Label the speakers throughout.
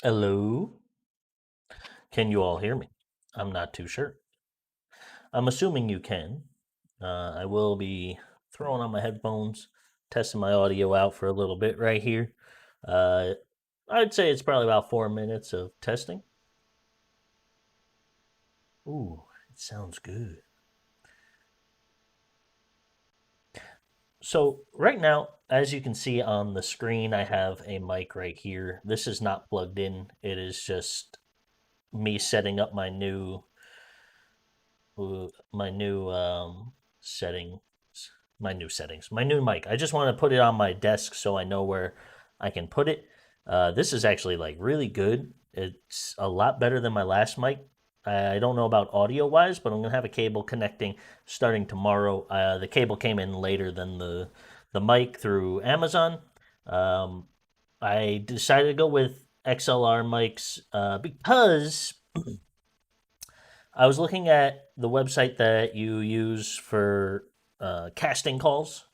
Speaker 1: Hello? Can you all hear me? I'm not too sure. I'm assuming you can. I will be throwing on my headphones, testing my audio out for a little bit right here. Uh, I'd say it's probably about 4 minutes of testing. Ooh, it sounds good. So, right now, as you can see on the screen, I have a mic right here. This is not plugged in, it is just me setting up my new settings, my new mic. I just want to put it on my desk so I know where I can put it. This is actually like really good. It's a lot better than my last mic. I don't know about audio wise, but I'm gonna have a cable connecting starting tomorrow. The cable came in later than the mic through Amazon. Um, I decided to go with XLR mics because I was looking at the website that you use for casting calls,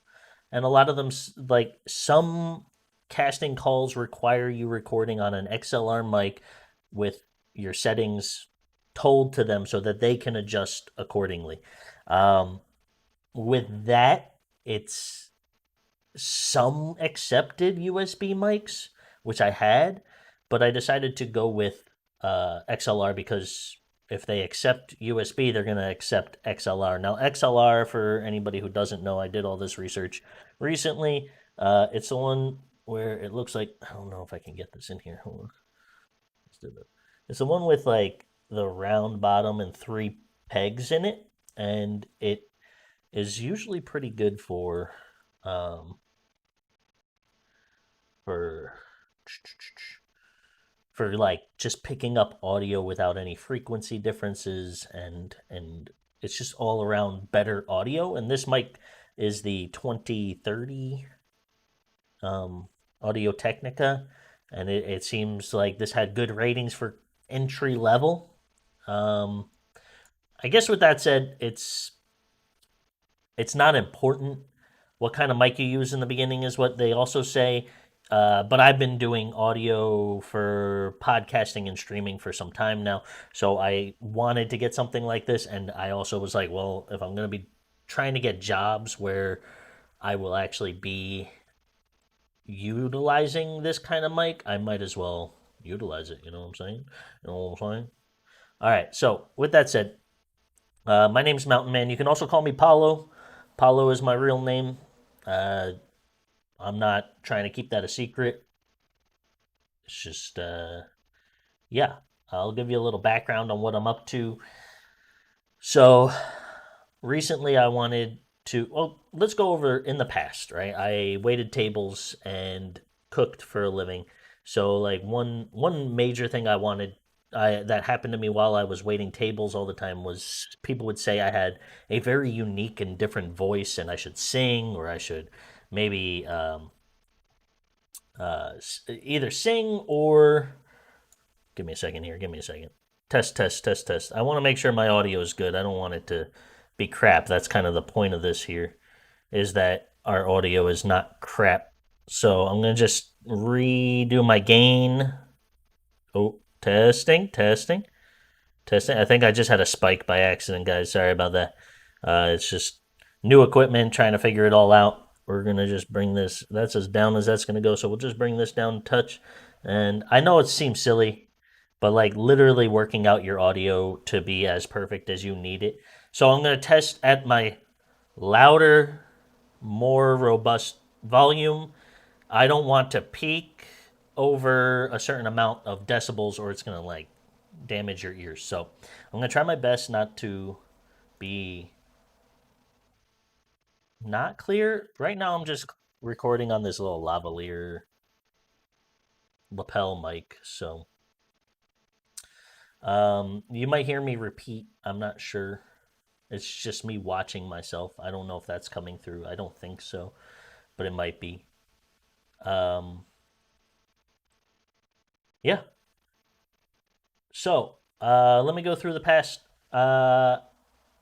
Speaker 1: and a lot of them, like some casting calls, require you recording on an XLR mic with your settings told to them so that they can adjust accordingly. Um, with that, it's some accepted USB mics, which I had, but I decided to go with XLR because if they accept USB, they're going to accept XLR. Now, XLR, for anybody who doesn't know, I did all this research recently. It's the one where it looks like, I don't know if I can get this in here. Hold on. Let's do that. It's the one with like the round bottom and three pegs in it, and it is usually pretty good um, for for like just picking up audio without any frequency differences, and it's just all around better audio. And this mic is the 2030 um Audio Technica, and it seems like this had good ratings for entry level. um I guess with that said, it's not important what kind of mic you use in the beginning, is what they also say. But I've been doing audio for podcasting and streaming for some time now, so I wanted to get something like this. And I also was like, well, if I'm going to be trying to get jobs where I will actually be utilizing this kind of mic, I might as well utilize it. You know what I'm saying? You know what I'm saying? All right. So with that said, my name's Mountain Man. You can also call me Paulo. Paulo is my real name. Uh, I'm not trying to keep that a secret. It's just, yeah, I'll give you a little background on what I'm up to. So, recently I wanted to, well, let's go over in the past, right? I waited tables and cooked for a living. So, like, one major thing that happened to me while I was waiting tables all the time was people would say I had a very unique and different voice, and I should sing, or I should maybe either sing or give me a second here. Give me a second. Test, test, test, test. I want to make sure my audio is good. I don't want it to be crap. That's kind of the point of this here, is that our audio is not crap. So I'm going to just redo my gain. Oh, testing, testing, testing. I think I just had a spike by accident, guys. Sorry about that. It's just new equipment, trying to figure it all out. We're going to just bring this, that's as down as that's going to go. So we'll just bring this down a touch. And I know it seems silly, but like literally working out your audio to be as perfect as you need it. So I'm going to test at my louder, more robust volume. I don't want to peak over a certain amount of decibels or it's going to like damage your ears. So I'm going to try my best not to be not clear. Right now I'm just recording on this little lavalier lapel mic. So you might hear me repeat. I'm not sure. It's just me watching myself. I don't know if that's coming through. I don't think so, but it might be. Um, yeah. So let me go through the past.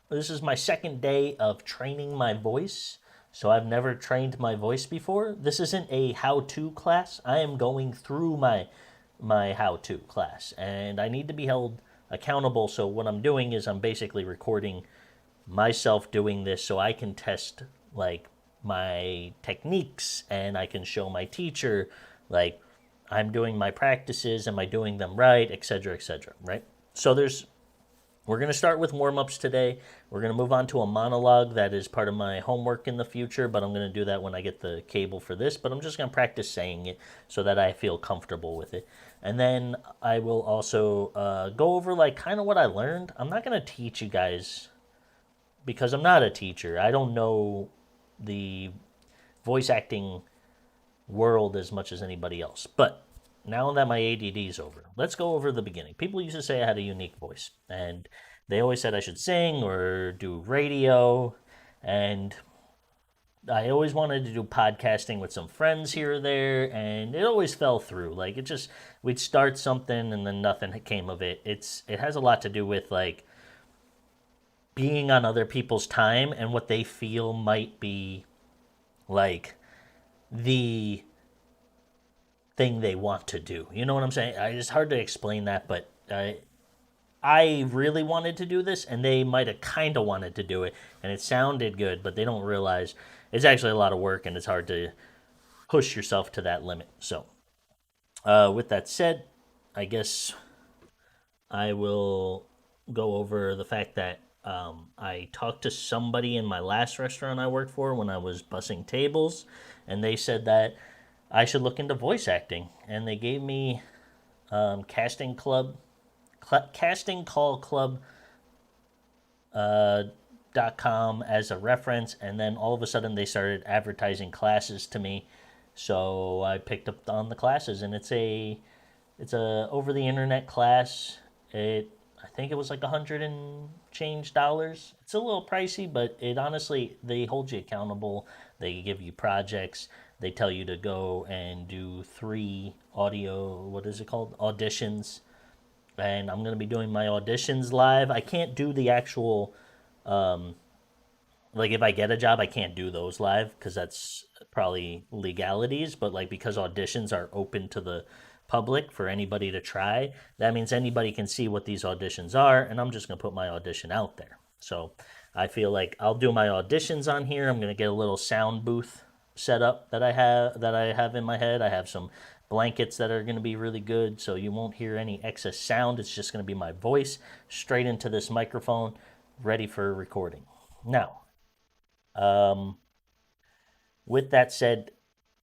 Speaker 1: This is my second day of training my voice. So I've never trained my voice before. This isn't a how to class. I am going through my my how-to class, and I need to be held accountable. So what I'm doing is I'm basically recording myself doing this so I can test like my techniques, and I can show my teacher like I'm doing my practices, am I doing them right, etc., etc., right? So there's we're going to start with warm ups today. We're going to move on to a monologue that is part of my homework in the future, but I'm going to do that when I get the cable for this. But I'm just going to practice saying it so that I feel comfortable with it. And then I will also go over like kind of what I learned. I'm not going to teach you guys because I'm not a teacher. I don't know the voice acting world as much as anybody else. But now that my ADD is over, let's go over the beginning. People used to say I had a unique voice, and they always said I should sing or do radio. And I always wanted to do podcasting with some friends here or there, and it always fell through. Like it just, we'd start something and then nothing came of it. It has a lot to do with like being on other people's time and what they feel might be like the thing they want to do. You know what I'm saying? It's hard to explain that, but I really wanted to do this, and they might have kind of wanted to do it, and it sounded good, but they don't realize it's actually a lot of work, and it's hard to push yourself to that limit. So, with that said, I guess I will go over the fact that I talked to somebody in my last restaurant I worked for when I was bussing tables, and they said that I should look into voice acting, and they gave me casting call club .com as a reference, and then all of a sudden they started advertising classes to me, so I picked up on the classes, and it's a over the internet class. I think it was like $100 and change. It's a little pricey, but it honestly they hold you accountable. They give you projects. They tell you to go and do 3 audio, what is it called, auditions, and I'm gonna be doing my auditions live. I can't do the actual like if I get a job, I can't do those live because that's probably legalities. But like because auditions are open to the public for anybody to try, that means anybody can see what these auditions are, and I'm just gonna put my audition out there. So I feel like I'll do my auditions on here. I'm gonna get a little sound booth set up that I have in my head. I have some blankets that are going to be really good, so you won't hear any excess sound. It's just going to be my voice straight into this microphone, ready for recording. Now, um, with that said,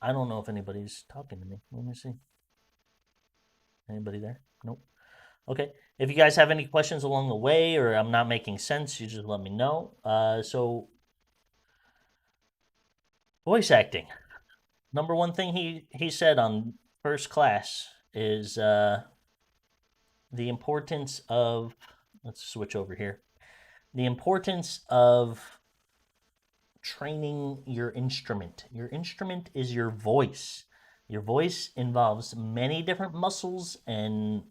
Speaker 1: I don't know if anybody's talking to me. Let me see. Anybody there? Nope. Okay. If you guys have any questions along the way or I'm not making sense, you just let me know. So, voice acting. Number one thing he said on first class is the importance of, let's switch over here, the importance of training your instrument. Your instrument is your voice. Your voice involves many different muscles and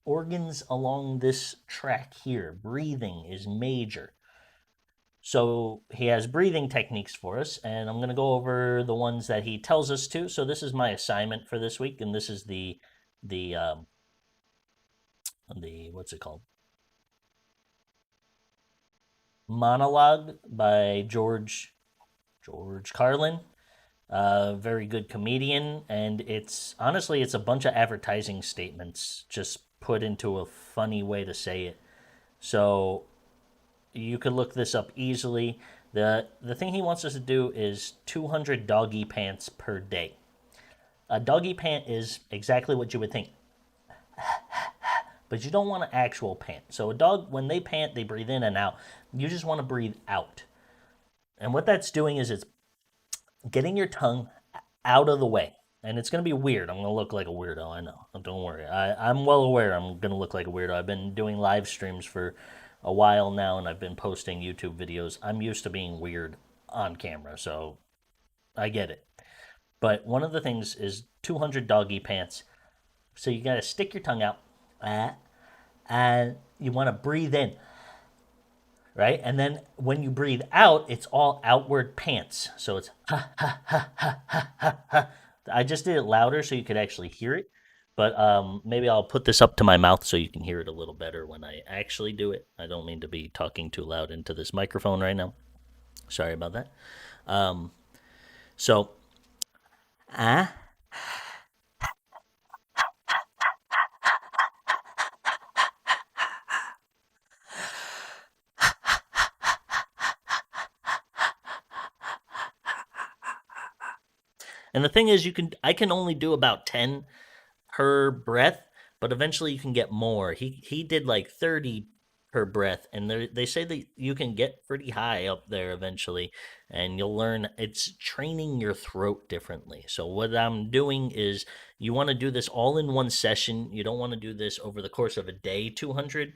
Speaker 1: organs along this track here. Breathing is major. So he has breathing techniques for us, and I'm going to go over the ones that he tells us to. So this is my assignment for this week, and this is the what's it called? Monologue by George Carlin. Very good comedian, and it's honestly it's a bunch of advertising statements just put into a funny way to say it. So you could look this up easily. The thing he wants us to do is 200 doggy pants per day. A doggy pant is exactly what you would think, but you don't want an actual pant. So a dog, when they pant, they breathe in and out. You just want to breathe out. And what that's doing is it's getting your tongue out of the way. And it's going to be weird. I'm going to look like a weirdo. I know. Don't worry. I'm well aware I'm going to look like a weirdo. I've been doing live streams for a while now, and I've been posting YouTube videos. I'm used to being weird on camera, so I get it. But one of the things is 200 doggy pants. So you got to stick your tongue out, and you want to breathe in, right? And then when you breathe out, it's all outward pants. So it's ha ha ha ha ha ha. I just did it louder so you could actually hear it, But maybe I'll put this up to my mouth so you can hear it a little better when I actually do it. I don't mean to be talking too loud into this microphone right now. Sorry about that. Um, so, ah, and the thing is, I can only do about 10 per breath, but eventually you can get more. He did like 30 per breath, and they say that you can get pretty high up there eventually, and you'll learn it's training your throat differently. So what I'm doing is you want to do this all in one session. You don't want to do this over the course of a day, 200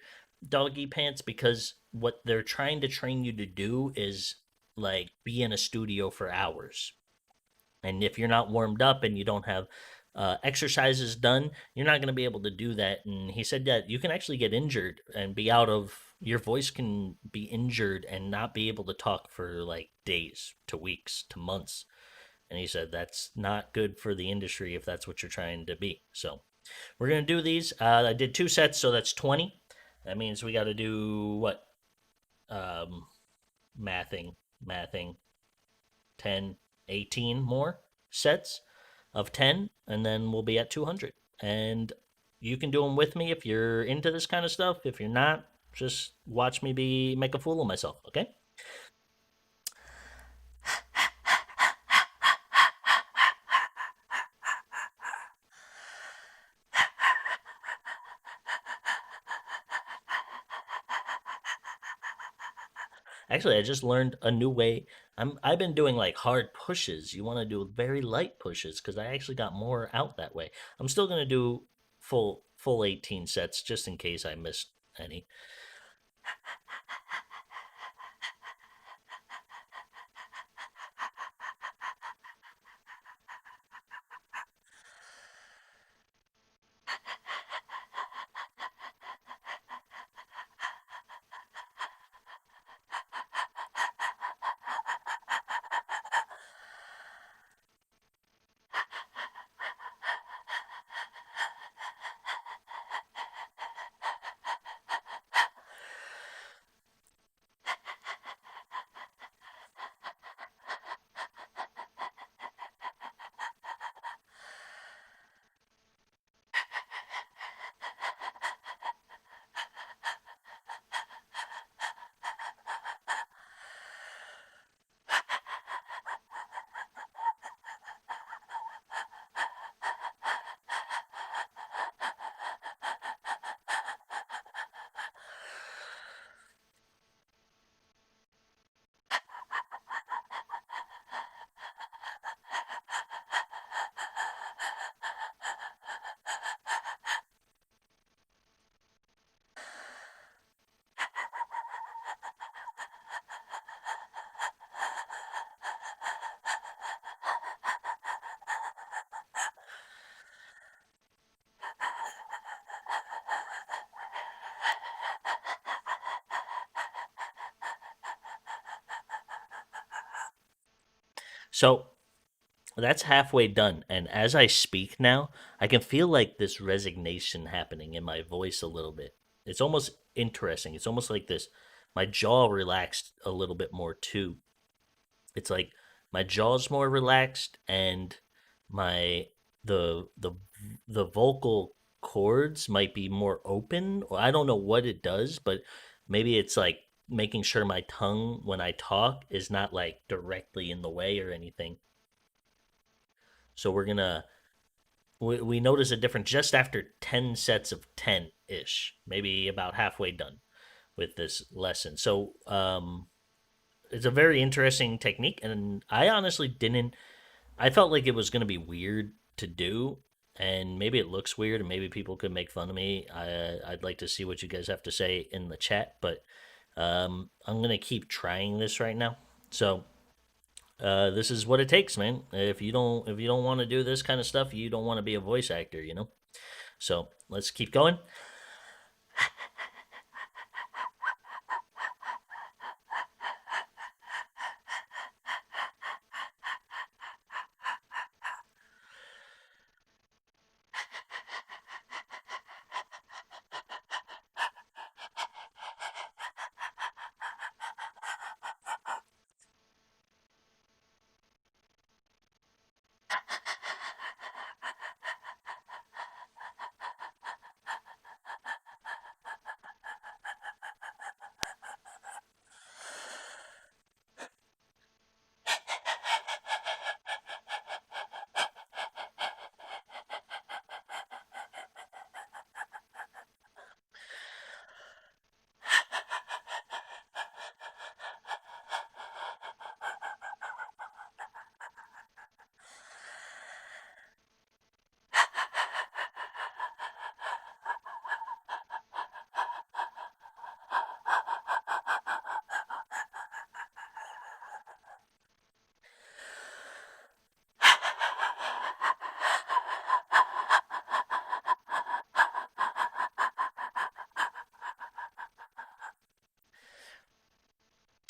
Speaker 1: doggy pants, because what they're trying to train you to do is like be in a studio for hours, and if you're not warmed up and you don't have exercises done, you're not going to be able to do that. And he said that you can actually get injured and be out of your voice can be injured and not be able to talk for like days to weeks to months. And he said that's not good for the industry if that's what you're trying to be. So we're going to do these. I did 2 sets, so that's 20. That means we got to do what? Um, mathing, 10, 18 more sets of 10, and then we'll be at 200. And you can do them with me if you're into this kind of stuff. If you're not, just watch me make a fool of myself, okay? Actually, I just learned a new way. I've been doing like hard pushes. You want to do very light pushes because I actually got more out that way. I'm still gonna do full 18 sets just in case I missed any. So that's halfway done. And as I speak now, I can feel like this resignation happening in my voice a little bit. It's almost interesting. It's almost like this. My jaw relaxed a little bit more too. It's like my jaw's more relaxed and my the the vocal cords might be more open, or I don't know what it does, but maybe it's like making sure my tongue when I talk is not like directly in the way or anything. So we notice a difference just after 10 sets of 10 ish, maybe about halfway done with this lesson. So it's a very interesting technique, and I honestly didn't. I felt like it was going to be weird to do, and maybe it looks weird, and maybe people could make fun of me. I'd like to see what you guys have to say in the chat, but I'm gonna keep trying this right now. So this is what it takes, man. If you don't want to do this kind of stuff, you don't want to be a voice actor, you know. So let's keep going.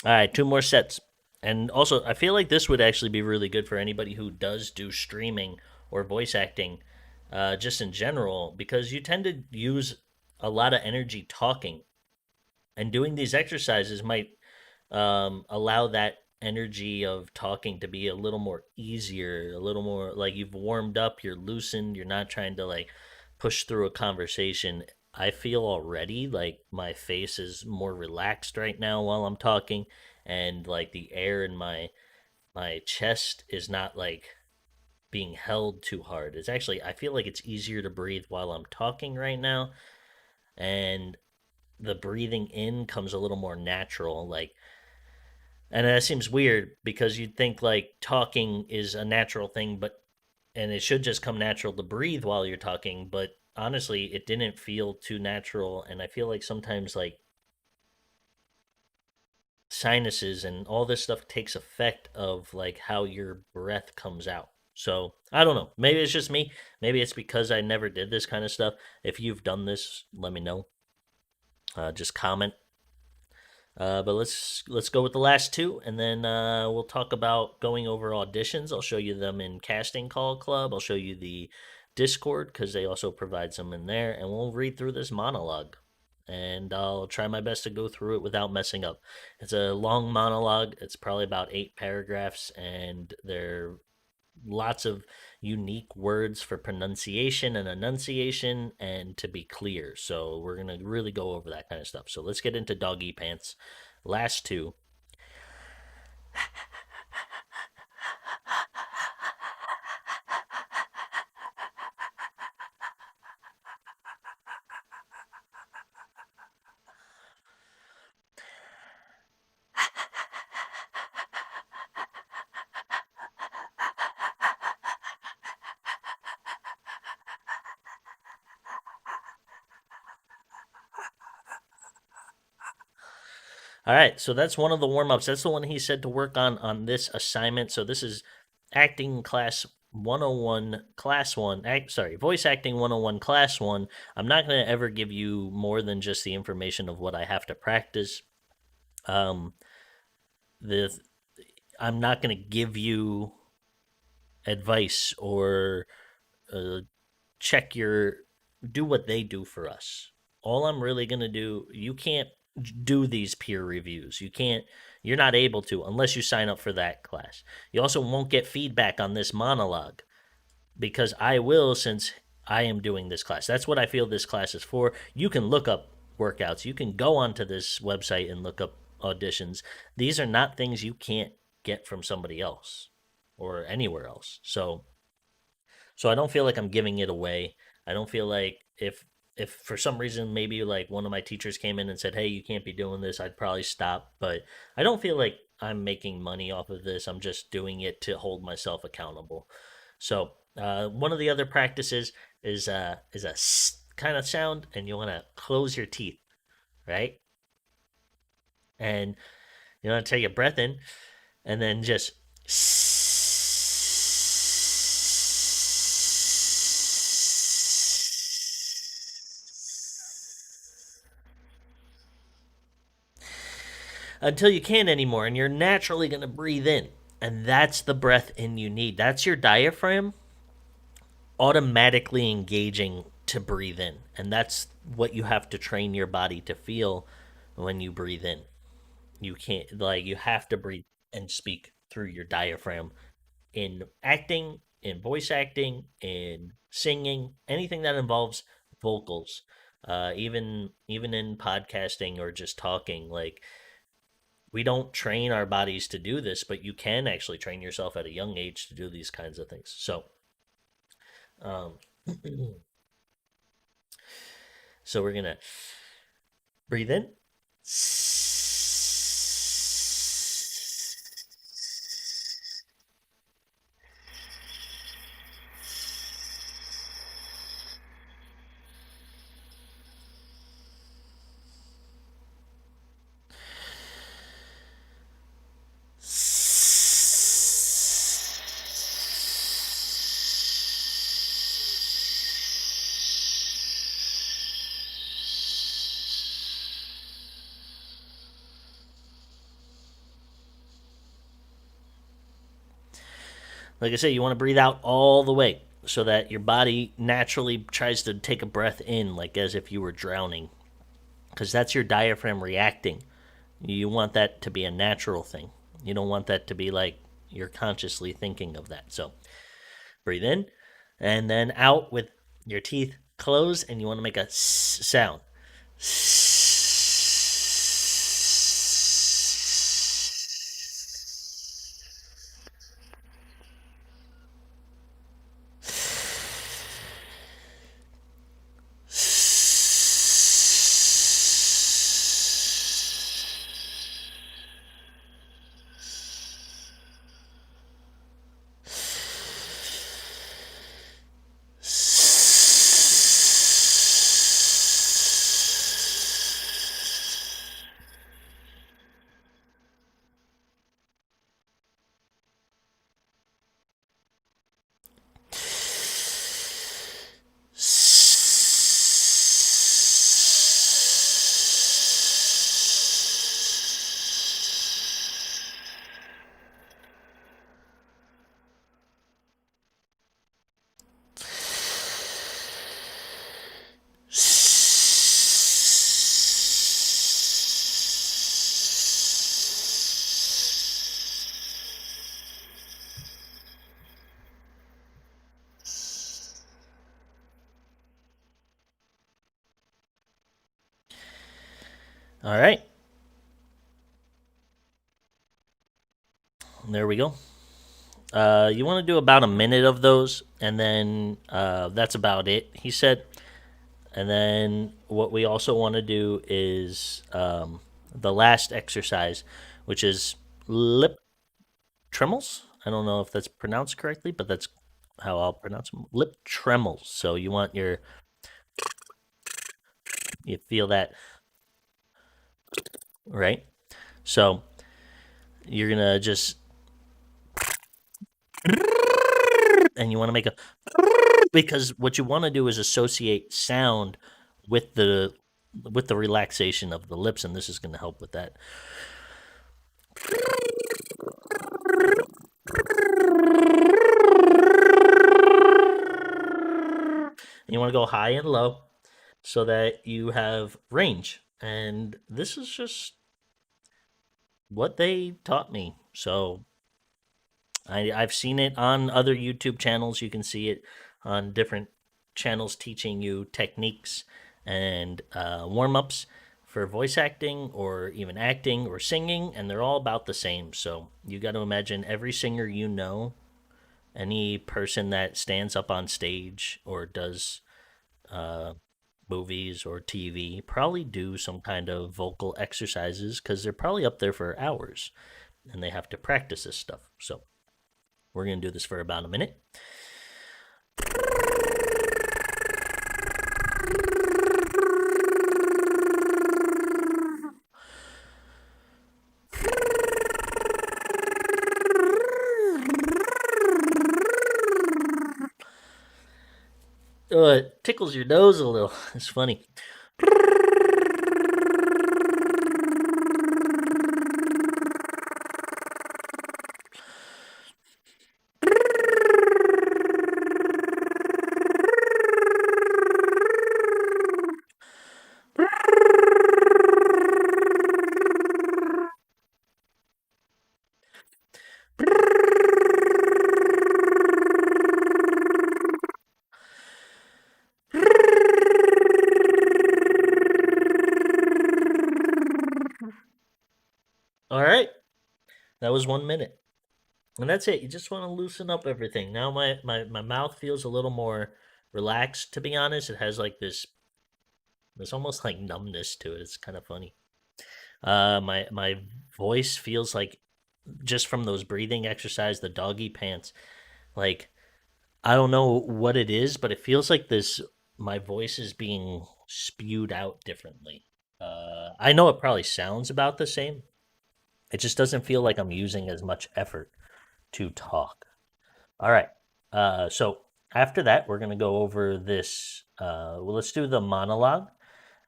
Speaker 1: All right, two more sets. And also, I feel like this would actually be really good for anybody who does do streaming or voice acting, just in general, because you tend to use a lot of energy talking, and doing these exercises might allow that energy of talking to be a little more easier, a little more like you've warmed up, you're loosened, you're not trying to like push through a conversation. I feel already like my face is more relaxed right now while I'm talking, and like the air in my chest is not like being held too hard. It's actually, I feel like it's easier to breathe while I'm talking right now, and the breathing in comes a little more natural. Like, and that seems weird because you'd think like talking is a natural thing, but and it should just come natural to breathe while you're talking, but honestly, it didn't feel too natural, and I feel like sometimes like sinuses and all this stuff takes effect of like how your breath comes out. So, I don't know. Maybe it's just me. Maybe it's because I never did this kind of stuff. If you've done this, let me know. Just comment. But let's go with the last two, and then we'll talk about going over auditions. I'll show you them in Casting Call Club. I'll show you the Discord because they also provide some in there, and we'll read through this monologue. And I'll try my best to go through it without messing up. It's a long monologue. It's probably about 8 paragraphs, and they're lots of unique words for pronunciation and enunciation and to be clear. So we're going to really go over that kind of stuff. So let's get into doggy pants. Last two. All right, so that's one of the warm ups. That's the one he said to work on this assignment. So this is acting class 101 class 1 sorry, voice acting 101 class 1. I'm not going to ever give you more than just the information of what I have to practice. um the I'm not going to give you advice or uh, check your do what they do for us. All I'm really going to do, you can't do these peer reviews. You're not able to unless you sign up for that class. You also won't get feedback on this monologue because I will, since I am doing this class. That's what I feel this class is for. You can look up workouts. You can go onto this website and look up auditions. These are not things you can't get from somebody else or anywhere else. So I don't feel like I'm giving it away. I don't feel like if for some reason maybe like one of my teachers came in and said, "Hey, you can't be doing this," I'd probably stop, but I don't feel like I'm making money off of this. I'm just doing it to hold myself accountable. So, one of the other practices is a kind of sound, and you want to close your teeth, right? And you want to take a breath in, and then just until you can't anymore, and you're naturally going to breathe in. And that's the breath in you need. That's your diaphragm automatically engaging to breathe in. And that's what you have to train your body to feel when you breathe in. You can't, like, you have to breathe and speak through your diaphragm in acting, in voice acting, in singing, anything that involves vocals. Even in podcasting or just talking, like we don't train our bodies to do this, but you can actually train yourself at a young age to do these kinds of things. So, um, so we're gonna breathe in Like I say, you want to breathe out all the way so that your body naturally tries to take a breath in, like as if you were drowning, because that's your diaphragm reacting. You want that to be a natural thing. You don't want that to be like you're consciously thinking of that. So breathe in and then out with your teeth closed, and you want to make a sound. All right. There we go. You want to do about a minute of those, and then that's about it, he said. And then what we also want to do is the last exercise, which is lip tremels. I don't know if that's pronounced correctly, but that's how I'll pronounce them. Lip tremels. So you want you feel that, right? So you're going to just, and you want to make a, because what you want to do is associate sound with the relaxation of the lips, and this is going to help with that. You want to go high and low so that you have range. And this is just what they taught me. So I've seen it on other YouTube channels. You can see it on different channels teaching you techniques and warm ups for voice acting or even acting or singing, and they're all about the same. So you got to imagine every singer you know, any person that stands up on stage or does uh, movies or TV probably do some kind of vocal exercises because they're probably up there for hours and they have to practice this stuff. So we're going to do this for about a minute. It tickles your nose a little. It's funny. All right. That was 1 minute. And that's it. You just want to loosen up everything. Now my mouth feels a little more relaxed, to be honest. It has like this almost like numbness to it. It's kind of funny. My voice feels like just from those breathing exercise, the doggy pants, like I don't know what it is, but it feels like this my voice is being spewed out differently. I know it probably sounds about the same. It just doesn't feel like I'm using as much effort to talk. All right. So after that, we're gonna go over this. Well, let's do the monologue.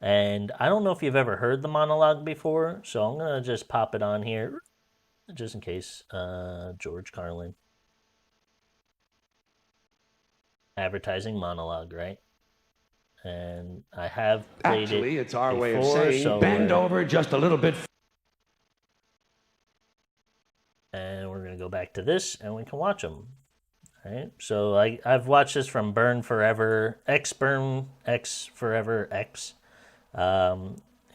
Speaker 1: And I don't know if you've ever heard the monologue before, so I'm gonna just pop it on here, just in case. George Carlin. advertising Monologue, right? And I have played
Speaker 2: Actually,
Speaker 1: it
Speaker 2: it's our way of
Speaker 1: before,
Speaker 2: saying
Speaker 1: so
Speaker 2: bend over just a little bit.
Speaker 1: and we're gonna go back to this, and we can watch them. Right. So I've watched this from Burn Forever X Forever X.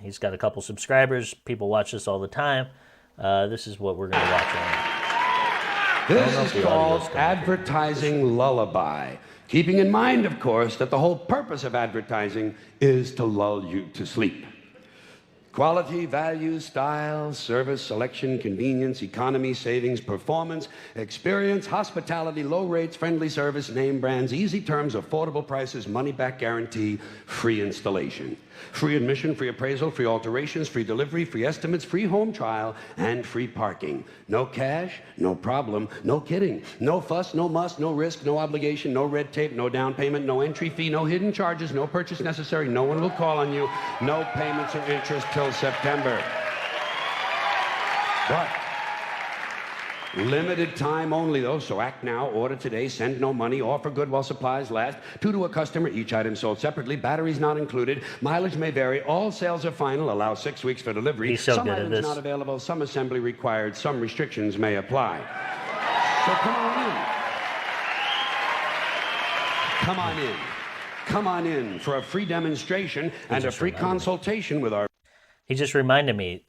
Speaker 1: He's got a couple subscribers. People watch this all the time. This is what we're gonna watch on.
Speaker 2: This is called advertising lullaby. Keeping in mind, of course, that the whole purpose of advertising is to lull you to sleep. Quality, value, style, service, selection, convenience, economy, savings, performance, experience, hospitality, low rates, friendly service, name brands, easy terms, affordable prices, money-back guarantee, free installation. Free admission, free appraisal, free alterations, free delivery, free estimates, free home trial, and free parking. No cash, no problem, no kidding. No fuss, no muss, no risk, no obligation, no red tape, no down payment, no entry fee, no hidden charges, no purchase necessary, no one will call on you, no payments or interest till September. But limited time only, though, so act now, order today, send no money, offer good while supplies last, 2 to a customer, each item sold separately, batteries not included, mileage may vary, all sales are final, allow 6 weeks for delivery.
Speaker 1: He's so
Speaker 2: some
Speaker 1: good at
Speaker 2: items
Speaker 1: this.
Speaker 2: not available, some assembly required, some restrictions may apply. So come on in. Come on in. Come on in for a free demonstration and a free consultation with our...
Speaker 1: He just reminded me,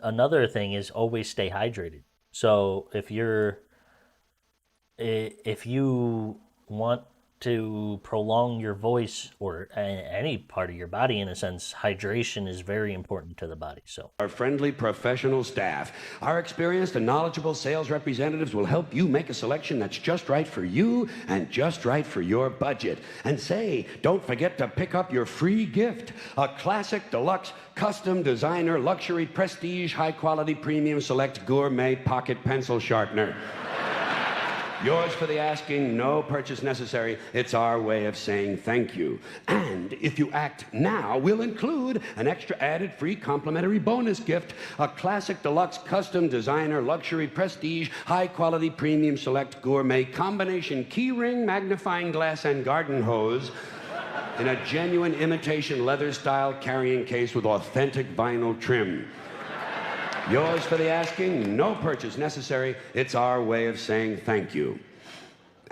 Speaker 1: another thing is always stay hydrated. So if you want to prolong your voice or any part of your body, in a sense, hydration is very important to the body. So
Speaker 2: our friendly professional staff, our experienced and knowledgeable sales representatives will help you make a selection that's just right for you and just right for your budget. And say, don't forget to pick up your free gift, a classic, deluxe, custom, designer, luxury, prestige, high quality, premium, select, gourmet pocket pencil sharpener. Yours for the asking, no purchase necessary. It's our way of saying thank you. And if you act now, we'll include an extra added free complimentary bonus gift, a classic, deluxe, custom, designer, luxury, prestige, high quality, premium, select, gourmet, combination key ring, magnifying glass, and garden hose in a genuine imitation leather style carrying case with authentic vinyl trim. Yours for the asking, no purchase necessary. It's our way of saying thank you.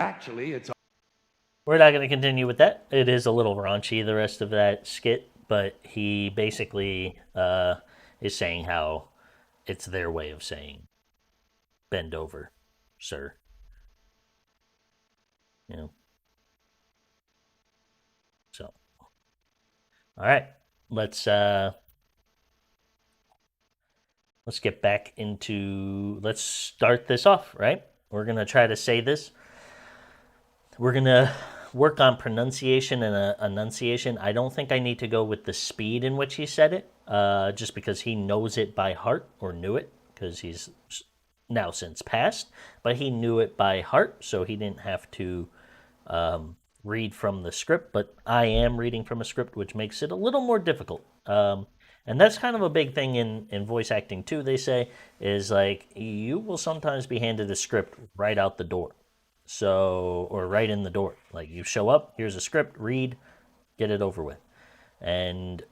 Speaker 2: Actually, it's...
Speaker 1: We're not going to continue with that. It is a little raunchy, the rest of that skit, but he basically is saying how it's their way of saying, bend over, sir. You know? So, all right, let's get back into, let's start this off, right? We're going to try to say this. We're going to work on pronunciation and enunciation. I don't think I need to go with the speed in which he said it, just because he knows it by heart, or knew it, because he's now since passed, but he knew it by heart, so he didn't have to read from the script, but I am reading from a script, which makes it a little more difficult. And that's kind of a big thing in voice acting too, they say, is like you will sometimes be handed a script right out the door. So, or right in the door. Like you show up, here's a script, read, get it over with. And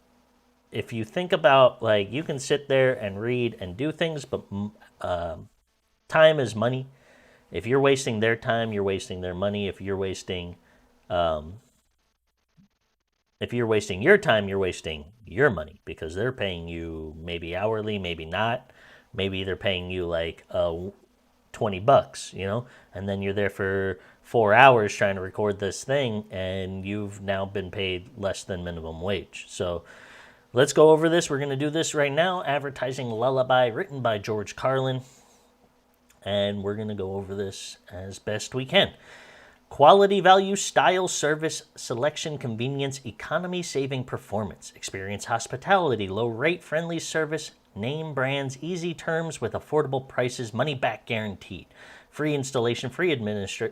Speaker 1: if you think about, like, you can sit there and read and do things, but time is money. If you're wasting their time, you're wasting their money. If you're wasting your time, you're wasting your money, because they're paying you maybe hourly, maybe not. Maybe they're paying you like $20, you know, and then you're there for 4 hours trying to record this thing, and you've now been paid less than minimum wage. So let's go over this. We're going to do this right now. Advertising Lullaby, written by George Carlin, and we're going to go over this as best we can. Quality, value, style, service, selection, convenience, economy, saving, performance. Experience, hospitality, low rate, friendly service, name brands, easy terms with affordable prices, money back guaranteed. Free installation, free admission,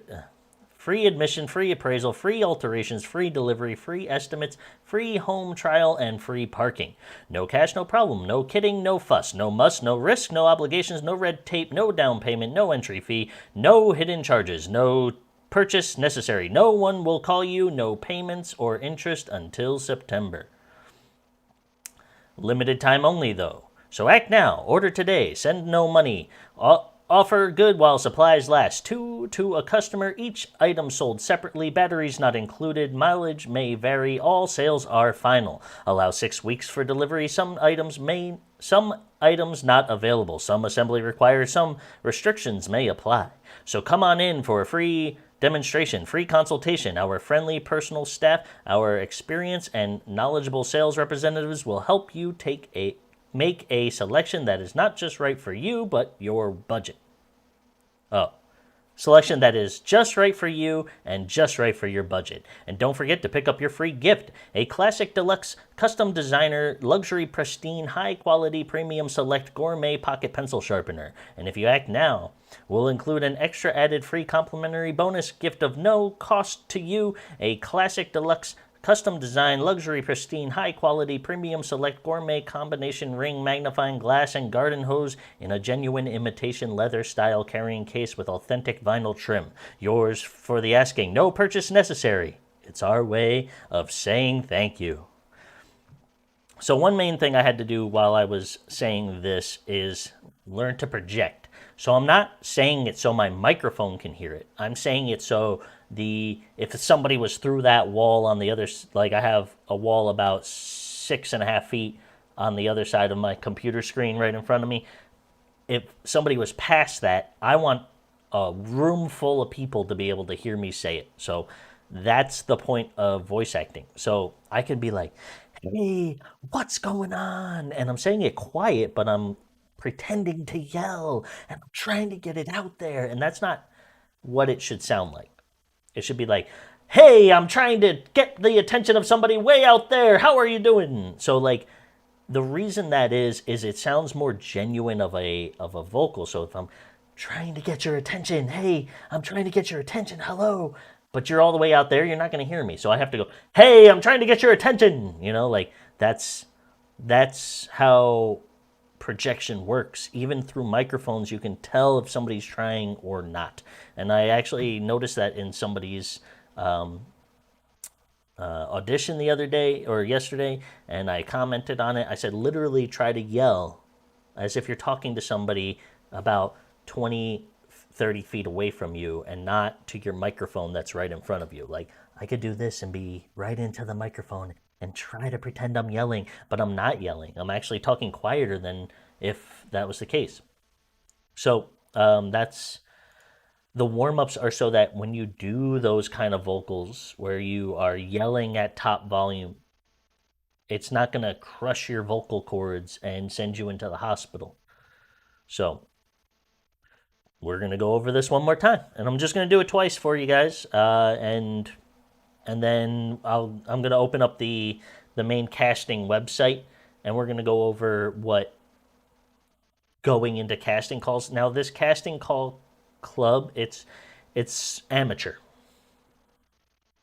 Speaker 1: free appraisal, free alterations, free delivery, free estimates, free home trial, and free parking. No cash, no problem, no kidding, no fuss, no muss, no risk, no obligations, no red tape, no down payment, no entry fee, no hidden charges, no purchase necessary. No one will call you, no payments or interest until September. Limited time only, though. So act now. Order today. Send no money. Offer good while supplies last. Two to a customer. Each item sold separately. Batteries not included. Mileage may vary. All sales are final. Allow 6 weeks for delivery. Some items not available. Some assembly required. Some restrictions may apply. So come on in for a free demonstration, free consultation. Our friendly personal staff, our experienced and knowledgeable sales representatives will help you make a selection that is not just right for you, but your budget. Oh, selection that is just right for you and just right for your budget. And don't forget to pick up your free gift, a classic deluxe custom designer luxury pristine high quality premium select gourmet pocket pencil sharpener. And if you act now, we'll include an extra added free complimentary bonus gift of no cost to you, a classic deluxe custom design, luxury, pristine, high quality, premium select gourmet combination ring, magnifying glass, and garden hose in a genuine imitation leather style carrying case with authentic vinyl trim. Yours for the asking. No purchase necessary. It's our way of saying thank you. So, one main thing I had to do while I was saying this is learn to project. So, I'm not saying it so my microphone can hear it. I'm saying it so if somebody was through that wall on the other, like I have a wall about 6.5 feet on the other side of my computer screen right in front of me. If somebody was past that, I want a room full of people to be able to hear me say it. So that's the point of voice acting. So I could be like, hey, what's going on? And I'm saying it quiet, but I'm pretending to yell and I'm trying to get it out there. And that's not what it should sound like. It should be like, hey, I'm trying to get the attention of somebody way out there. How are you doing? So like the reason that is it sounds more genuine of a vocal. So if I'm trying to get your attention, hey, I'm trying to get your attention, hello, but you're all the way out there, you're not going to hear me. So I have to go, hey, I'm trying to get your attention. Like that's how projection works. Even through microphones, you can tell if somebody's trying or not. And I actually noticed that in somebody's audition the other day or yesterday, and I commented on it. I said, literally try to yell as if you're talking to somebody about 20, 30 feet away from you and not to your microphone that's right in front of you. Like, I could do this and be right into the microphone and try to pretend I'm yelling, but I'm not yelling. I'm actually talking quieter than if that was the case. So that's the warm ups are so that when you do those kind of vocals where you are yelling at top volume, it's not going to crush your vocal cords and send you into the hospital. So we're going to go over this one more time, and I'm just going to do it twice for you guys, and then I'm going to open up the main casting website, and we're going to go over what going into casting calls. Now, this casting call club, it's amateur,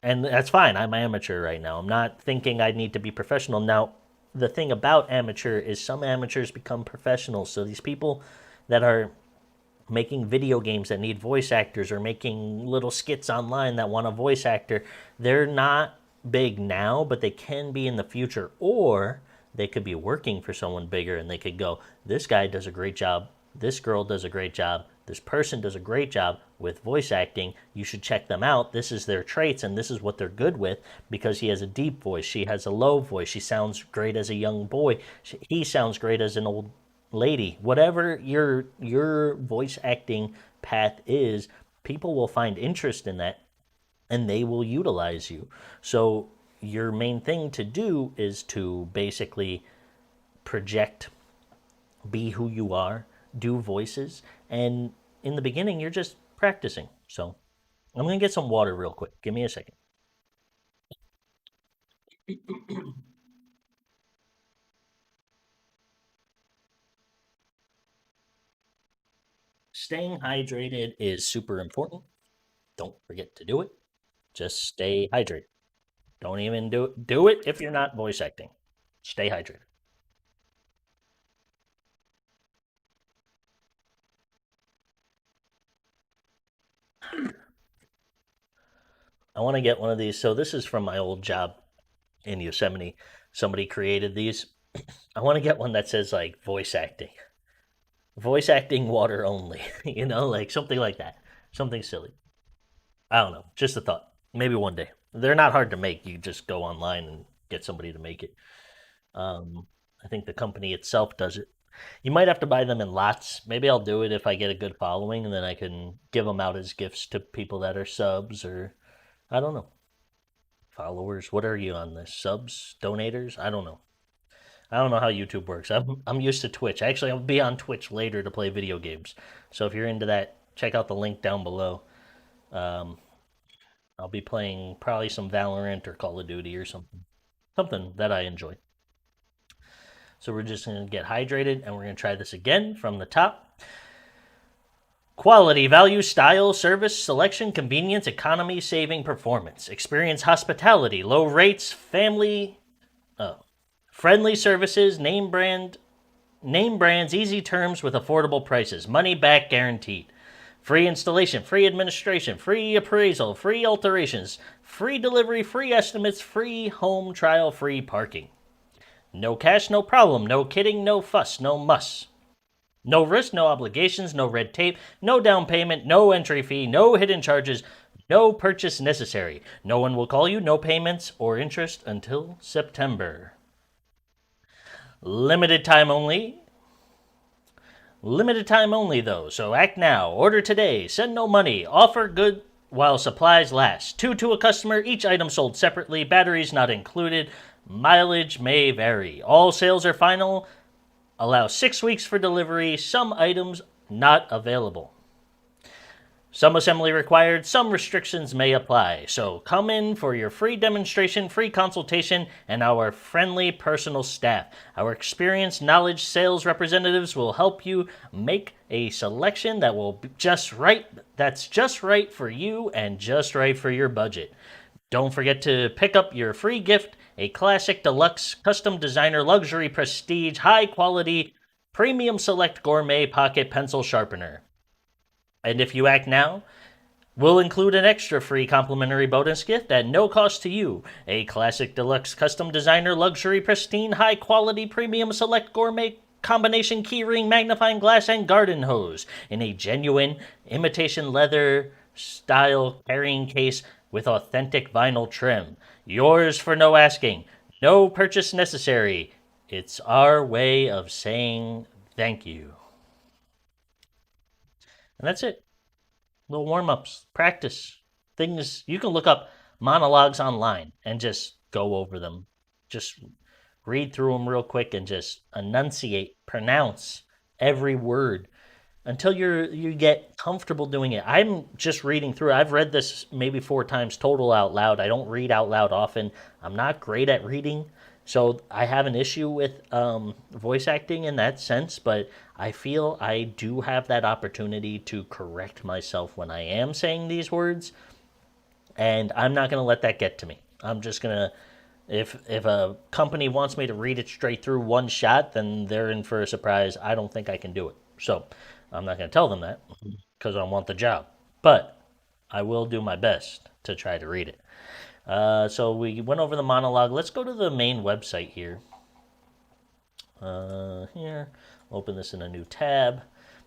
Speaker 1: and that's fine. I'm amateur right now. I'm not thinking I need to be professional. Now, the thing about amateur is some amateurs become professionals. So these people that are making video games that need voice actors or making little skits online that want a voice actor, they're not big now, but they can be in the future. Or they could be working for someone bigger and they could go, this guy does a great job, this girl does a great job, this person does a great job with voice acting. You should check them out. This is their traits and this is what they're good with, because he has a deep voice, she has a low voice, she sounds great as a young boy, he sounds great as an old lady. Whatever your voice acting path is, people will find interest in that and they will utilize you. So your main thing to do is to basically project, be who you are, do voices, and in the beginning you're just practicing. So I'm going to get some water real quick. Give me a second. Staying hydrated is super important. Don't forget to do it. Just stay hydrated. Don't even do it if you're not voice acting. Stay hydrated. I want to get one of these. So this is from my old job in Yosemite. Somebody created these. I want to get one that says like voice acting water only. Like something like that, something silly. I don't know. Just a thought. Maybe one day. They're not hard to make. You just go online and get somebody to make it. Um, I think the company itself does it. You might have to buy them in lots. Maybe I'll do it if I get a good following, and then I can give them out as gifts to people that are subs or I don't know, followers. What are you on this? Subs, donators? I don't know. I don't know how YouTube works. I'm used to Twitch. Actually, I'll be on Twitch later to play video games. So if you're into that, check out the link down below. Um, I'll be playing probably some Valorant or Call of Duty or something that I enjoy. So we're just going to get hydrated and we're going to try this again from the top. Quality, value, style, service, selection, convenience, economy, saving, performance. Experience hospitality, low rates, friendly services, name brands, easy terms with affordable prices, money back guaranteed. Free installation, free administration, free appraisal, free alterations, free delivery, free estimates, free home trial, free parking. No cash, no problem. No kidding, no fuss, no muss. No risk, no obligations, no red tape, no down payment, no entry fee, no hidden charges, no purchase necessary. No one will call you, no payments or interest until September. Limited time only. Limited time only, though, so act now. Order today. Send no money. Offer good while supplies last. Two to a customer, each item sold separately. Batteries not included. Mileage may vary. All sales are final. Allow 6 weeks for delivery. Some items not available. Some assembly required, some restrictions may apply. So come in for your free demonstration, free consultation, and our friendly personal staff. Our experienced knowledge sales representatives will help you make a selection that will be that's just right for you and just right for your budget. Don't forget to pick up your free gift, a classic deluxe custom designer luxury prestige high quality premium select gourmet pocket pencil sharpener. And if you act now, we'll include an extra free complimentary bonus gift at no cost to you. A classic deluxe custom designer luxury pristine high quality premium select gourmet combination keyring magnifying glass and garden hose in a genuine imitation leather style carrying case with authentic vinyl trim. Yours for no asking. No purchase necessary. It's our way of saying thank you. And that's it. Little warm ups, practice things. You can look up monologues online and just go over them. Just read through them real quick and just enunciate, pronounce every word until you get comfortable doing it. I'm just reading through. I've read this maybe 4 times total out loud. I don't read out loud often. I'm not great at reading, so I have an issue with voice acting in that sense. But I feel I do have that opportunity to correct myself when I am saying these words, and I'm not going to let that get to me. I'm just going to if a company wants me to read it straight through one shot, then they're in for a surprise. I don't think I can do it. So I'm not going to tell them that because I want the job. But I will do my best to try to read it. So we went over the monologue. Let's go to the main website here. Here, open this in a new tab.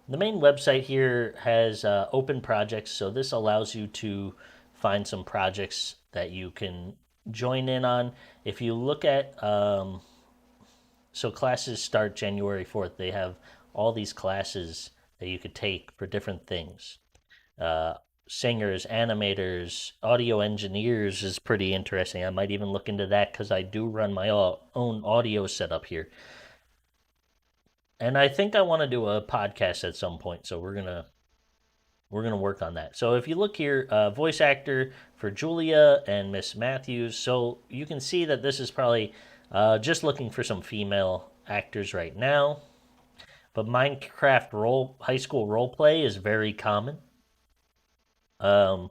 Speaker 1: The main website here has open projects, so this allows you to find some projects that you can join in on. If you look at, so classes start January 4th. They have all these classes that you could take for different things. Singers, animators, audio engineers is pretty interesting. I might even look into that because I do run my own audio setup here. And I think I want to do a podcast at some point, so we're gonna work on that. So if you look here, voice actor for Julia and Miss Matthews, so you can see that this is probably just looking for some female actors right now. But Minecraft high school role play is very common. Um,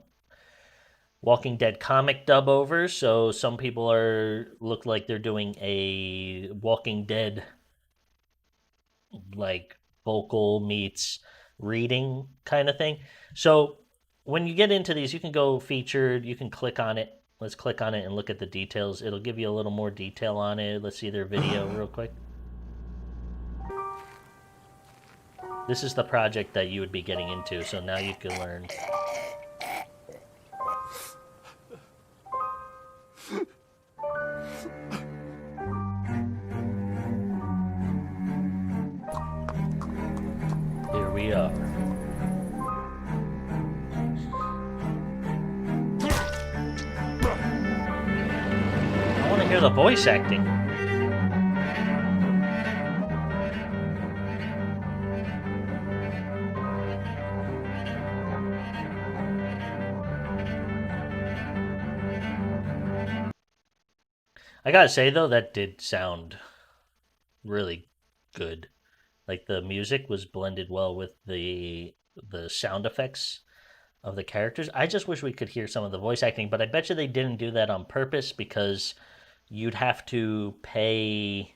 Speaker 1: Walking Dead comic dub over, so some people look like they're doing a Walking Dead like vocal meets reading kind of thing. So when you get into these, you can go featured. You can click on it. Let's click on it and look at the details. It'll give you a little more detail on it. Let's see their video real quick. This is the project that you would be getting into, so now you can learn. Here we are. I want to hear the voice acting. I gotta say though, that did sound really good. Like the music was blended well with the sound effects of the characters. I just wish we could hear some of the voice acting, but I bet you they didn't do that on purpose because you'd have to pay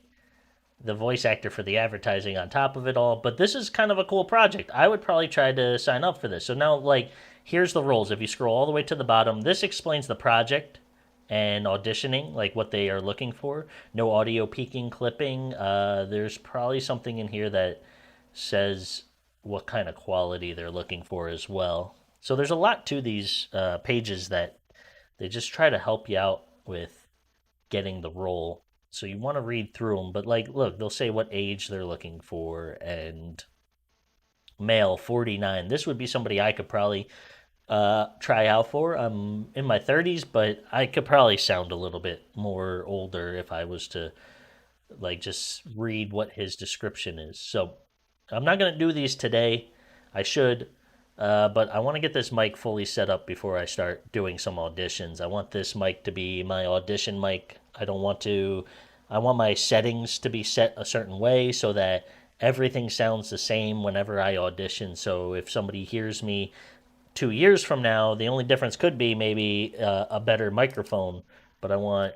Speaker 1: the voice actor for the advertising on top of it all. But this is kind of a cool project. I would probably try to sign up for this. So now, like, here's the roles. If you scroll all the way to the bottom, this explains the project and auditioning, like what they are looking for. No audio peaking, clipping. There's probably something in here that says what kind of quality they're looking for as well. So there's a lot to these pages that they just try to help you out with getting the role. So you want to read through them, but like, look, they'll say what age they're looking for and male 49. This would be somebody I could probably try out for. I'm in my 30s, but I could probably sound a little bit more older if I was to like just read what his description is. So I'm not going to do these today. I should, but I want to get this mic fully set up before I start doing some auditions. I want this mic to be my audition mic. I don't want to, I want my settings to be set a certain way so that everything sounds the same whenever I audition. So if somebody hears me 2 years from now, the only difference could be maybe a better microphone, but I want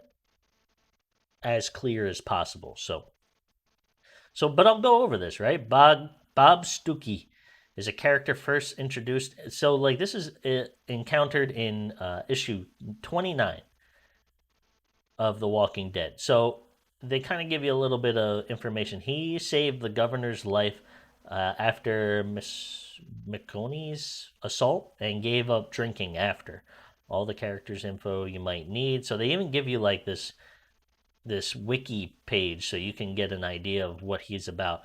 Speaker 1: as clear as possible. But I'll go over this, right? Bob Stuckey is a character first introduced. So like this is encountered in issue 29 of The Walking Dead. So they kind of give you a little bit of information. He saved the governor's life after Miss McConey's assault and gave up drinking after. All the characters' info you might need. So they even give you like this wiki page so you can get an idea of what he's about.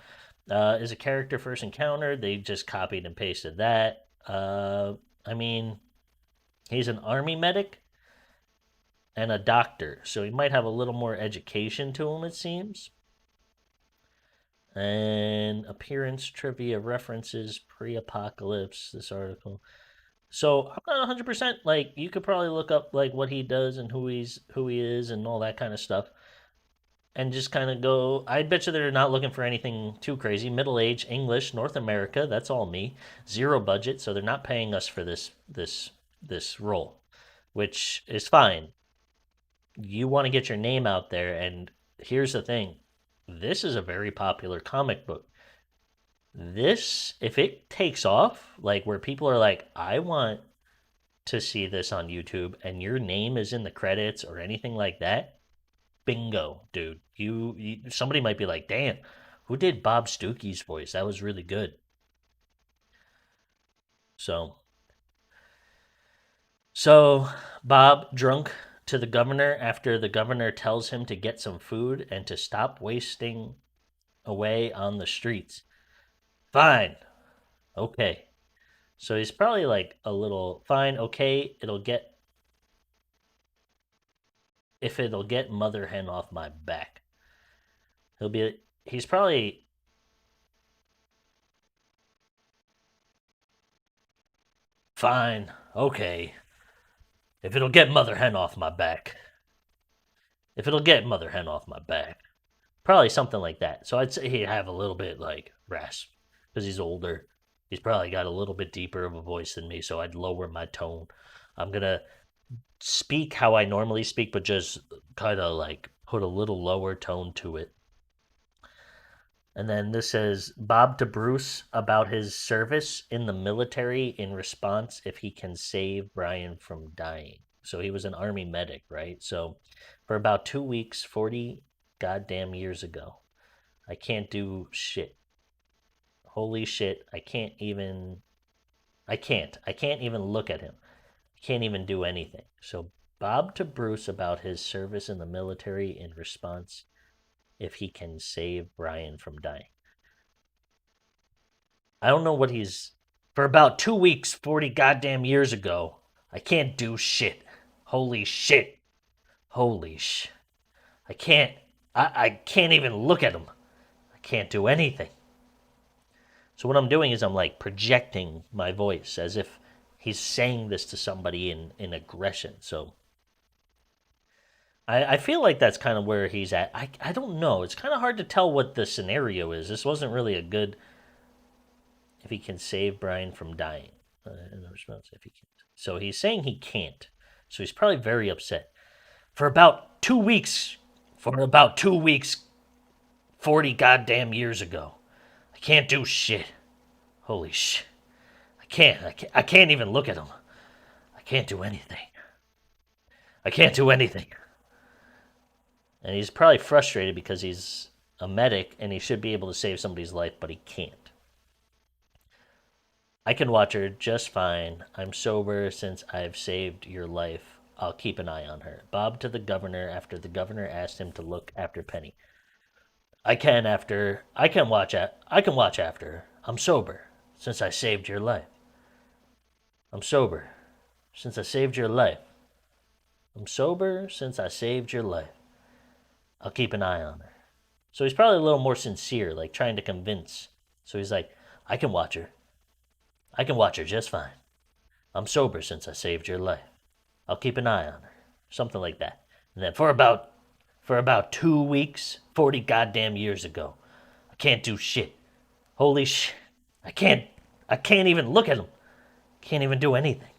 Speaker 1: Is a character first encountered? They just copied and pasted that. I mean, he's an army medic and a doctor, so he might have a little more education to him, it seems. And appearance, trivia, references, pre-apocalypse. This article. So I'm not 100%. Like you could probably look up like what he does and who he is and all that kind of stuff and just kind of go. I bet you they're not looking for anything too crazy. Middle age, English, North America. That's all me. Zero budget, so they're not paying us for this role, which is fine. You want to get your name out there, and here's the thing: this is a very popular comic book. This, if it takes off, like where people are like, I want to see this on YouTube, and your name is in the credits or anything like that, bingo, dude. You somebody might be like, damn, who did Bob Stuckey's voice? That was really good. So, so Bob drunk to the governor after the governor tells him to get some food and to stop wasting away on the streets. Fine, okay. So he's probably like a little fine, okay. If it'll get mother hen off my back. He's probably fine, okay. If it'll get mother hen off my back. If it'll get mother hen off my back. Probably something like that. So I'd say he'd have a little bit like rasp because he's older. He's probably got a little bit deeper of a voice than me, so I'd lower my tone. I'm gonna speak how I normally speak, but just kind of like put a little lower tone to it. And then this says Bob to Bruce about his service in the military in response if he can save Brian from dying. So he was an army medic, right? So for about 2 weeks, 40 goddamn years ago, I can't do shit. Holy shit. I can't even look at him. I can't even do anything. So Bob to Bruce about his service in the military in response if he can save Brian from dying. I don't know what he's. For about 2 weeks, 40 goddamn years ago, I can't do shit. Holy shit. Holy sh. I can't. I can't even look at him. I can't do anything. So what I'm doing is I'm like projecting my voice as if he's saying this to somebody in aggression. So I feel like that's kind of where he's at. I don't know. It's kind of hard to tell what the scenario is. This wasn't really a good if he can save Brian from dying. In response, if he can. So he's saying he can't. So he's probably very upset. For about 2 weeks, for about 2 weeks, 40 goddamn years ago, I can't do shit. Holy shit. I can't even look at him. I can't do anything. I can't do anything. And he's probably frustrated because he's a medic and he should be able to save somebody's life, but he can't. I can watch her just fine. I'm sober since I've saved your life. I'll keep an eye on her. Bob to the governor after the governor asked him to look after Penny. I can watch after her. I'm sober since I saved your life. I'm sober since I saved your life. I'm sober since I saved your life. I'll keep an eye on her. So he's probably a little more sincere, like trying to convince. So he's like, I can watch her. I can watch her just fine. I'm sober since I saved your life. I'll keep an eye on her. Something like that. And then for about 2 weeks, 40 goddamn years ago, I can't do shit. Holy shit. I can't I can't even look at him. Can't even do anything.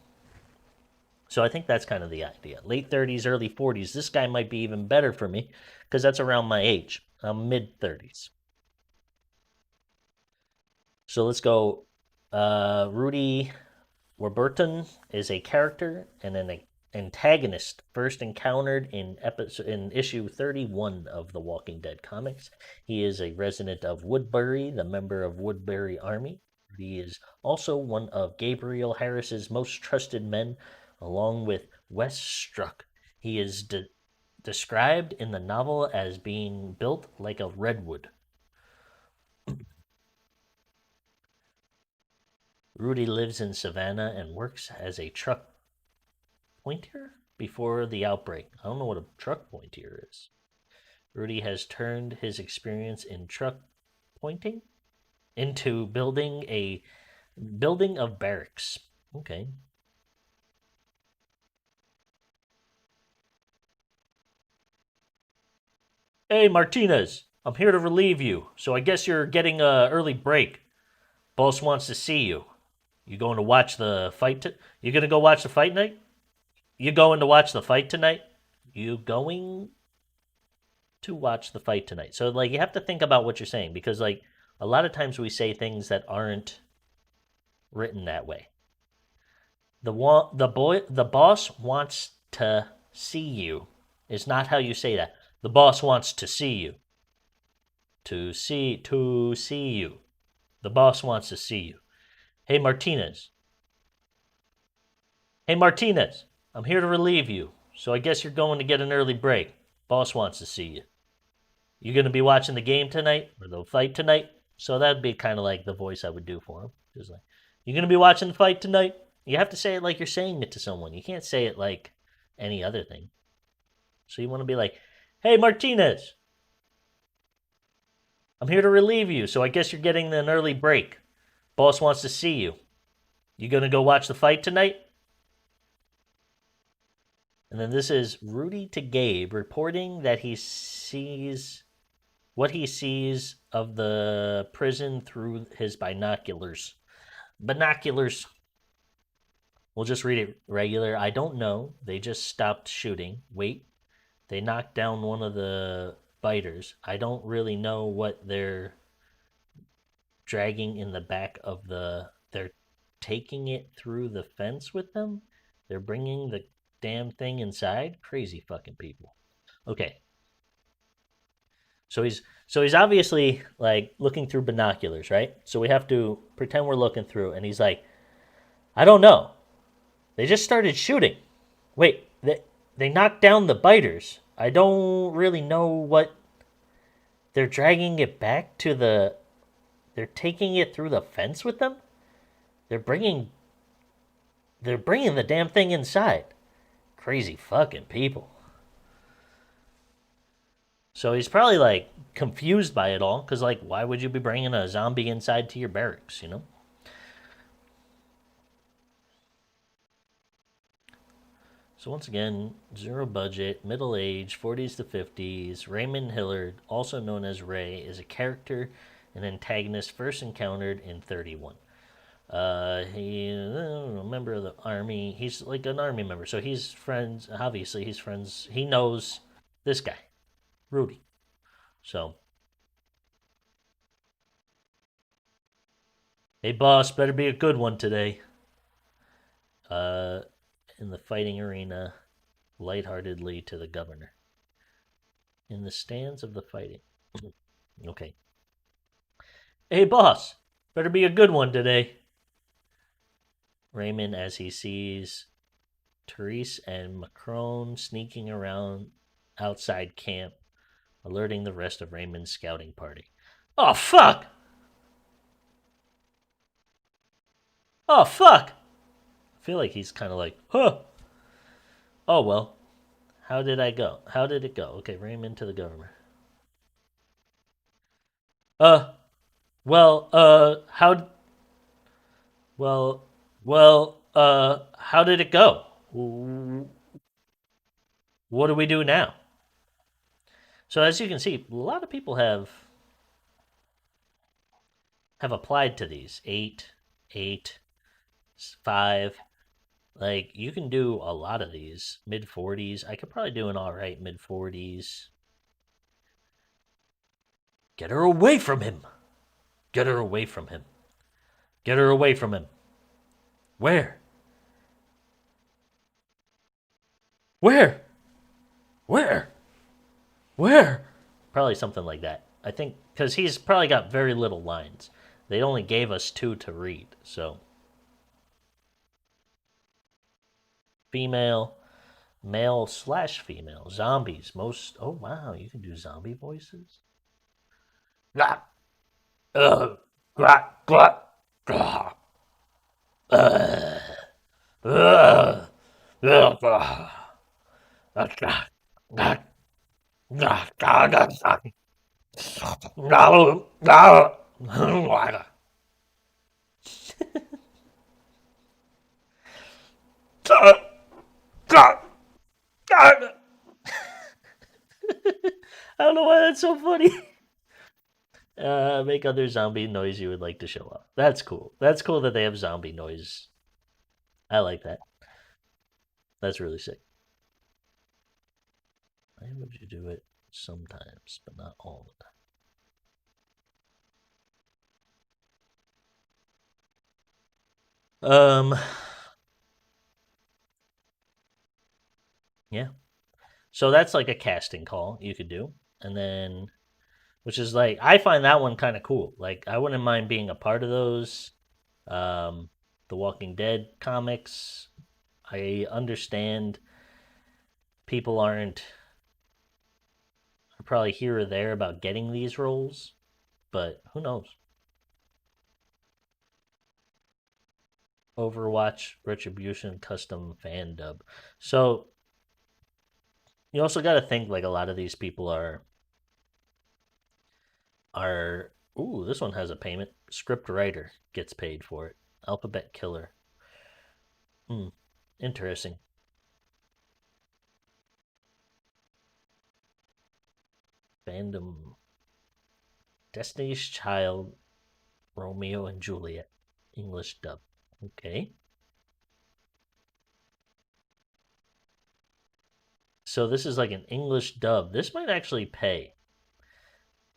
Speaker 1: So I think that's kind of the idea. Late 30s, early 40s. This guy might be even better for me because that's around my age. I'm mid 30s. So let's go. Rudy Warburton is a character and an antagonist first encountered in issue 31 of the Walking Dead comics. He is a resident of Woodbury, the member of Woodbury Army. He is also one of Gabriel Harris's most trusted men, along with Wes Struck. He is described in the novel as being built like a redwood. Rudy lives in Savannah and works as a truck pointer before the outbreak. I don't know what a truck pointer is. Rudy has turned his experience in truck pointing into building of barracks. Okay. Hey Martinez, I'm here to relieve you. So I guess you're getting a early break. Boss wants to see you. You going to watch the fight? You gonna go watch the fight night? You going to watch the fight tonight? You going to watch the fight tonight? So like you have to think about what you're saying because like a lot of times we say things that aren't written that way. The boss wants to see you is not how you say that. The boss wants to see you. To see you. The boss wants to see you. Hey Martinez. Hey Martinez. I'm here to relieve you. So I guess you're going to get an early break. Boss wants to see you. You gonna be watching the game tonight or the fight tonight? So that'd be kind of like the voice I would do for him. Just like, you gonna be watching the fight tonight? You have to say it like you're saying it to someone. You can't say it like any other thing. So you want to be like, "Hey Martinez, I'm here to relieve you. So I guess you're getting an early break. Boss wants to see you. You gonna go watch the fight tonight?" And then this is Rudy to Gabe reporting that he sees what he sees of the prison through his binoculars. Binoculars. We'll just read it regular. I don't know. They just stopped shooting. Wait. They knocked down one of the biters. I don't really know what they're. dragging in the back of the. They're taking it through the fence with them. They're bringing the damn thing inside. Crazy fucking people. Okay, so he's obviously like looking through binoculars, right? So we have to pretend we're looking through, and he's like, I don't know. They just started shooting. Wait, they knocked down the biters. I don't really know what they're dragging it back to the. They're taking it through the fence with them. They're bringing. They're bringing the damn thing inside. Crazy fucking people. So he's probably like confused by it all, because like, why would you be bringing a zombie inside to your barracks? You know. So once again, zero budget, middle age, 40s to 50s. Raymond Hillard, also known as Ray, is a character and antagonist first encountered in 31. He a member of the army. He's like an army member, so he's friends. Obviously, he's friends. He knows this guy, Rudy. So, hey, boss, better be a good one today. Uh, in the fighting arena, lightheartedly to the governor. In the stands of the fighting. Okay. Hey, boss, better be a good one today. Raymond, as he sees Therese and Macron sneaking around outside camp, alerting the rest of Raymond's scouting party. Oh, fuck! Oh, fuck! I feel like he's kind of like, huh. Oh, well. How did I go? How did it go? Okay, Raymond to the governor. Uh, how, well, how did it go? What do we do now? So as you can see, a lot of people have applied to these. Eight, 5. Like you can do a lot of these. Mid 40s. I could probably do an all right mid 40s. Get her away from him. Get her away from him. Get her away from him. Where? Where? Where? Where? Probably something like that. I think because he's probably got very little lines. They only gave us 2 to read. So female, male slash female, zombies. Most. Oh wow, you can do zombie voices. Glot, glot, glot, glot. Uh, uh, I don't know why that's so funny. Make other zombie noise you would like to show up. That's cool. That's cool that they have zombie noise. I like that. That's really sick. Why would you do it sometimes, but not all the time? Yeah. So that's like a casting call you could do, and then which is like I find that one kind of cool. Like I wouldn't mind being a part of those. Um, the Walking Dead comics. I understand people aren't are probably here or there about getting these roles, but who knows? Overwatch Retribution custom fan dub. So you also got to think like a lot of these people are. Ooh, this one has a payment. Script writer gets paid for it. Alphabet killer. Hmm. Interesting. Fandom. Destiny's Child. Romeo and Juliet. English dub. Okay. So this is like an English dub. This might actually pay.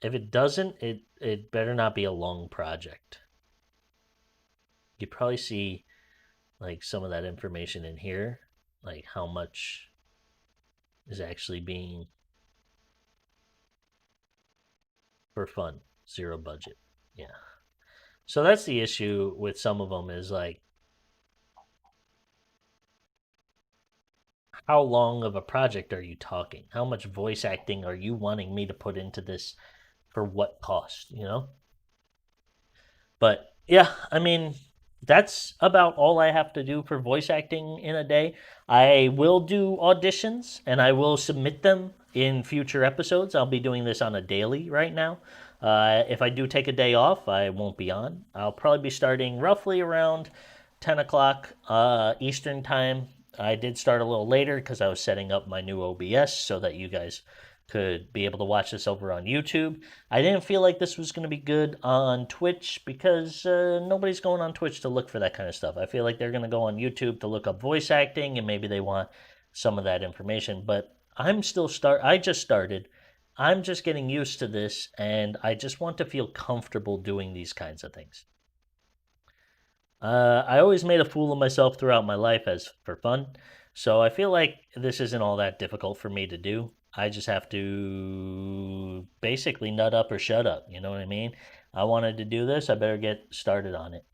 Speaker 1: If it doesn't, it better not be a long project. You probably see like some of that information in here, like how much is actually being for fun, zero budget. Yeah. So that's the issue with some of them is like how long of a project are you talking? How much voice acting are you wanting me to put into this for what cost, you know? But yeah, I mean, that's about all I have to do for voice acting in a day. I will do auditions and I will submit them in future episodes. I'll be doing this on a daily right now. If I do take a day off, I won't be on. I'll probably be starting roughly around 10 o'clock Eastern time. I did start a little later because I was setting up my new OBS so that you guys could be able to watch this over on YouTube. I didn't feel like this was going to be good on Twitch because nobody's going on Twitch to look for that kind of stuff. I feel like they're going to go on YouTube to look up voice acting and maybe they want some of that information. But I just started. I'm just getting used to this and I just want to feel comfortable doing these kinds of things. I always made a fool of myself throughout my life as for fun, so I feel like this isn't all that difficult for me to do. I just have to basically nut up or shut up. You know what I mean? I wanted to do this. I better get started on it.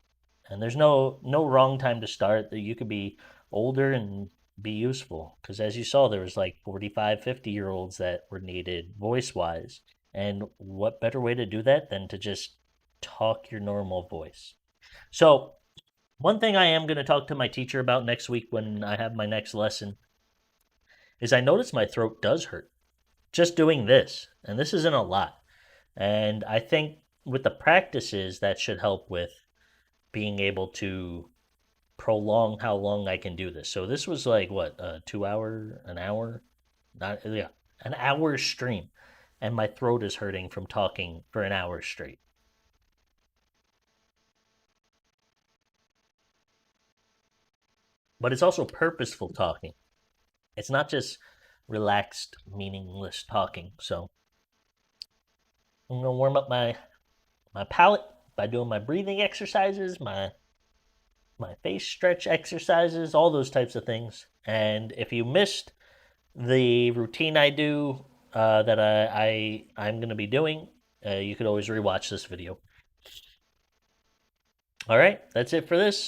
Speaker 1: And there's no wrong time to start. That you could be older and be useful. Because as you saw, there was like 45, 50 year olds that were needed voice wise. And what better way to do that than to just talk your normal voice? So one thing I am going to talk to my teacher about next week when I have my next lesson is I notice my throat does hurt just doing this. And this isn't a lot. And I think with the practices, that should help with being able to prolong how long I can do this. So this was like what, 2 hour, an hour? Not, yeah, an hour stream. And my throat is hurting from talking for an hour straight. But it's also purposeful talking. It's not just relaxed, meaningless talking. So I'm gonna warm up my palate by doing my breathing exercises, my face stretch exercises, all those types of things. And if you missed the routine I do that I'm gonna be doing, you could always rewatch this video. All right, that's it for this.